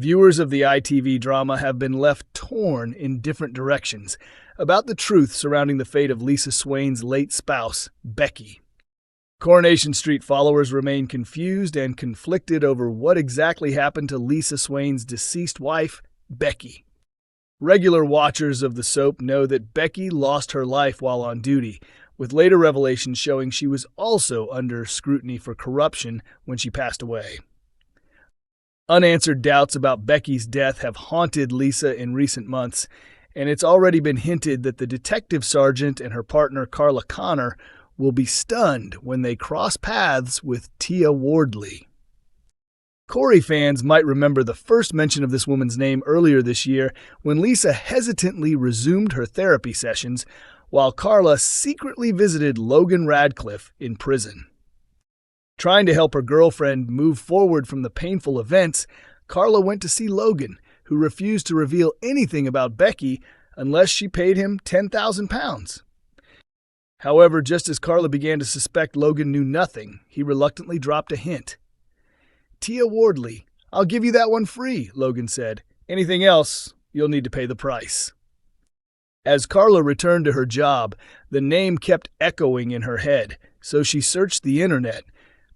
Viewers of the ITV drama have been left torn in different directions about the truth surrounding the fate of Lisa Swain's late spouse, Becky. Coronation Street followers remain confused and conflicted over what exactly happened to Lisa Swain's deceased wife, Becky. Regular watchers of the soap know that Becky lost her life while on duty, with later revelations showing she was also under scrutiny for corruption when she passed away. Unanswered doubts about Becky's death have haunted Lisa in recent months, and it's already been hinted that the detective sergeant and her partner Carla Connor will be stunned when they cross paths with Tia Wardley. Corey fans might remember the first mention of this woman's name earlier this year when Lisa hesitantly resumed her therapy sessions while Carla secretly visited Logan Radcliffe in prison. Trying to help her girlfriend move forward from the painful events, Carla went to see Logan, who refused to reveal anything about Becky unless she paid him £10,000. However, just as Carla began to suspect Logan knew nothing, he reluctantly dropped a hint. "Tia Wardley, I'll give you that one free," Logan said. "Anything else, you'll need to pay the price." As Carla returned to her job, the name kept echoing in her head, so she searched the internet,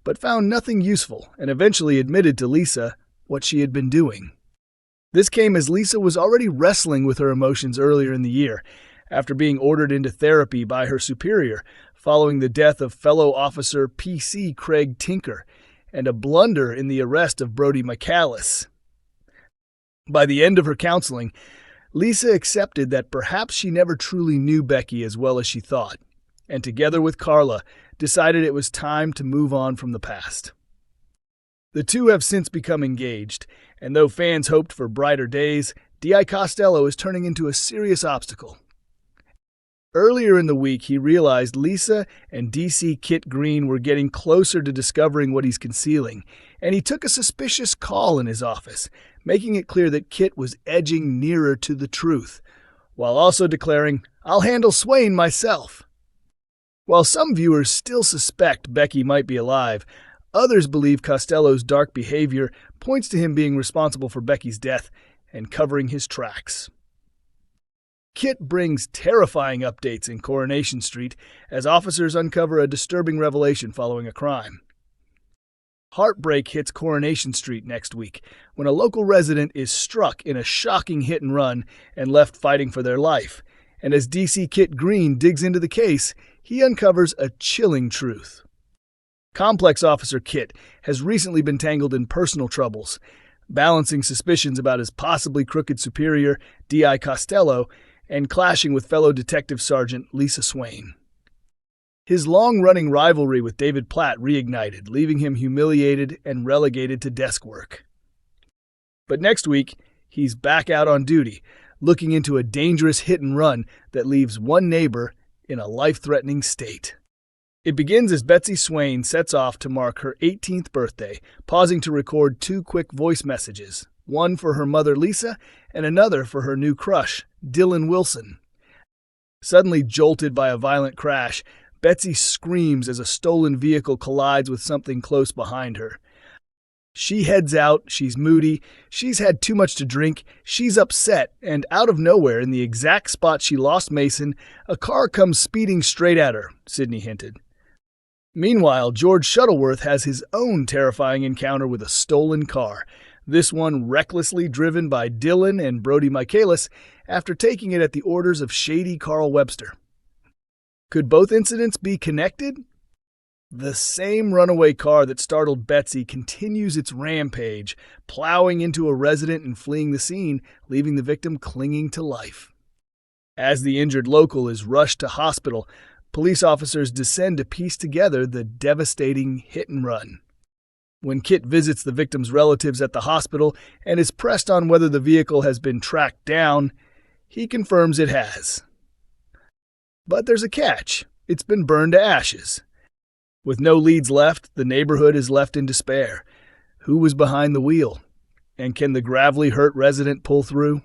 but found nothing useful and eventually admitted to Lisa what she had been doing. This came as Lisa was already wrestling with her emotions earlier in the year, after being ordered into therapy by her superior following the death of fellow officer PC Craig Tinker and a blunder in the arrest of Brodie McAllis. By the end of her counseling, Lisa accepted that perhaps she never truly knew Becky as well as she thought, and together with Carla, decided it was time to move on from the past. The two have since become engaged, and though fans hoped for brighter days, D.I. Costello is turning into a serious obstacle. Earlier in the week, he realized Lisa and DC Kit Green were getting closer to discovering what he's concealing, and he took a suspicious call in his office, making it clear that Kit was edging nearer to the truth, while also declaring, "I'll handle Swain myself." While some viewers still suspect Becky might be alive, others believe Costello's dark behavior points to him being responsible for Becky's death and covering his tracks. Kit brings terrifying updates in Coronation Street as officers uncover a disturbing revelation following a crime. Heartbreak hits Coronation Street next week when a local resident is struck in a shocking hit and run and left fighting for their life. And as DC Kit Green digs into the case, he uncovers a chilling truth. Complex Officer Kit has recently been tangled in personal troubles, balancing suspicions about his possibly crooked superior, D.I. Costello, and clashing with fellow Detective Sergeant Lisa Swain. His long-running rivalry with David Platt reignited, leaving him humiliated and relegated to desk work. But next week, he's back out on duty, looking into a dangerous hit and run that leaves one neighbor in a life-threatening state. It begins as Betsy Swain sets off to mark her 18th birthday, pausing to record 2 quick voice messages, one for her mother Lisa and another for her new crush, Dylan Wilson. Suddenly jolted by a violent crash, Betsy screams as a stolen vehicle collides with something close behind her. She heads out, she's moody, she's had too much to drink, she's upset, and out of nowhere, in the exact spot she lost Mason, a car comes speeding straight at her, Sydney hinted. Meanwhile, George Shuttleworth has his own terrifying encounter with a stolen car, this one recklessly driven by Dylan and Brodie McAllis after taking it at the orders of shady Carl Webster. Could both incidents be connected? The same runaway car that startled Betsy continues its rampage, plowing into a resident and fleeing the scene, leaving the victim clinging to life. As the injured local is rushed to hospital, police officers descend to piece together the devastating hit and run. When Kit visits the victim's relatives at the hospital and is pressed on whether the vehicle has been tracked down, he confirms it has. But there's a catch. It's been burned to ashes. With no leads left, the neighborhood is left in despair. Who was behind the wheel? And can the gravely hurt resident pull through?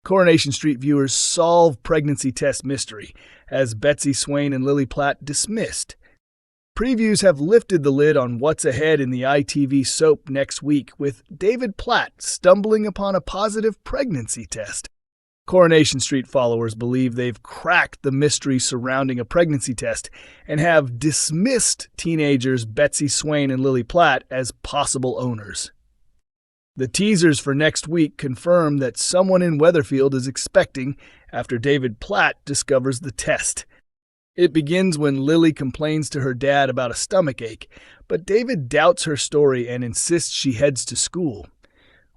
Coronation Street viewers solve pregnancy test mystery as Betsy Swain and Lily Platt dismissed. Previews have lifted the lid on what's ahead in the ITV soap next week, with David Platt stumbling upon a positive pregnancy test. Coronation Street followers believe they've cracked the mystery surrounding a pregnancy test and have dismissed teenagers Lisa Swain and Lily Platt as possible owners. The teasers for next week confirm that someone in Weatherfield is expecting after David Platt discovers the test. It begins when Lily complains to her dad about a stomachache, but David doubts her story and insists she heads to school.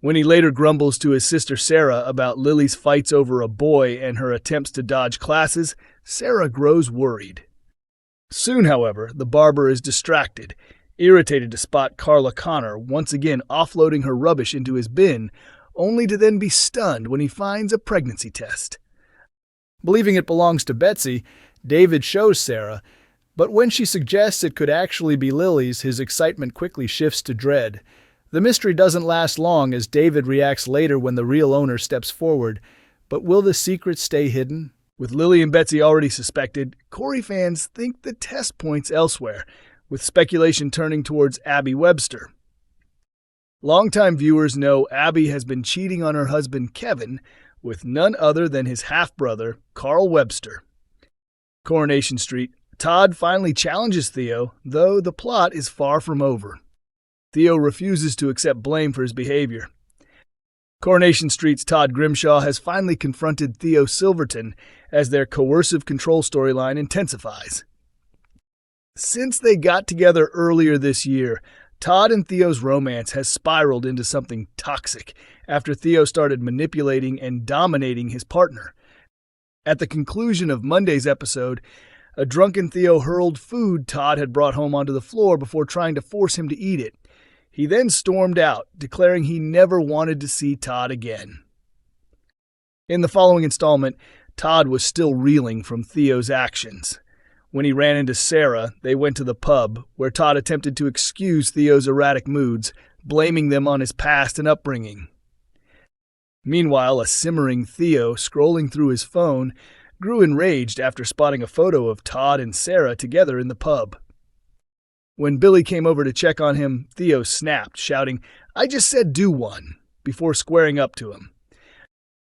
When he later grumbles to his sister Sarah about Lily's fights over a boy and her attempts to dodge classes, Sarah grows worried. Soon, however, the barber is distracted, irritated to spot Carla Connor once again offloading her rubbish into his bin, only to then be stunned when he finds a pregnancy test. Believing it belongs to Betsy, David shows Sarah, but when she suggests it could actually be Lily's, his excitement quickly shifts to dread. The mystery doesn't last long as David reacts later when the real owner steps forward, but will the secret stay hidden? With Lily and Betsy already suspected, Corey fans think the test points elsewhere, with speculation turning towards Abby Webster. Longtime viewers know Abby has been cheating on her husband Kevin with none other than his half-brother, Carl Webster. Coronation Street, Todd finally challenges Theo, though the plot is far from over. Theo refuses to accept blame for his behavior. Coronation Street's Todd Grimshaw has finally confronted Theo Silverton as their coercive control storyline intensifies. Since they got together earlier this year, Todd and Theo's romance has spiraled into something toxic after Theo started manipulating and dominating his partner. At the conclusion of Monday's episode, a drunken Theo hurled food Todd had brought home onto the floor before trying to force him to eat it. He then stormed out, declaring he never wanted to see Todd again. In the following installment, Todd was still reeling from Theo's actions. When he ran into Sarah, they went to the pub, where Todd attempted to excuse Theo's erratic moods, blaming them on his past and upbringing. Meanwhile, a simmering Theo, scrolling through his phone, grew enraged after spotting a photo of Todd and Sarah together in the pub. When Billy came over to check on him, Theo snapped, shouting, "I just said do one," before squaring up to him.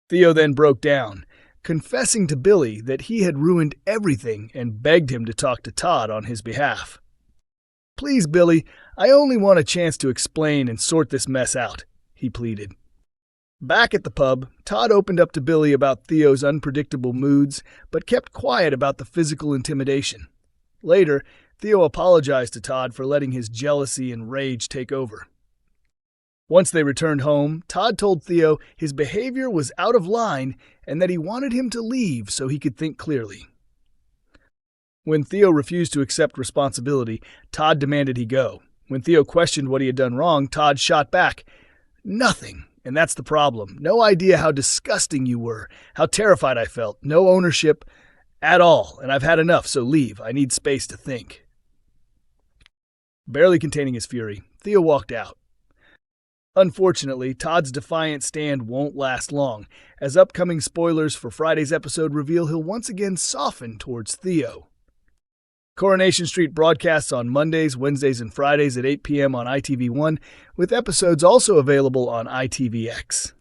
Theo then broke down, confessing to Billy that he had ruined everything and begged him to talk to Todd on his behalf. "Please, Billy, I only want a chance to explain and sort this mess out," he pleaded. Back at the pub, Todd opened up to Billy about Theo's unpredictable moods, but kept quiet about the physical intimidation. Later, Theo apologized to Todd for letting his jealousy and rage take over. Once they returned home, Todd told Theo his behavior was out of line and that he wanted him to leave so he could think clearly. When Theo refused to accept responsibility, Todd demanded he go. When Theo questioned what he had done wrong, Todd shot back, "Nothing, and that's the problem. No idea how disgusting you were, how terrified I felt, no ownership at all, and I've had enough, so leave. I need space to think." Barely containing his fury, Theo walked out. Unfortunately, Todd's defiant stand won't last long, as upcoming spoilers for Friday's episode reveal he'll once again soften towards Theo. Coronation Street broadcasts on Mondays, Wednesdays, and Fridays at 8 p.m. on ITV1, with episodes also available on ITVX.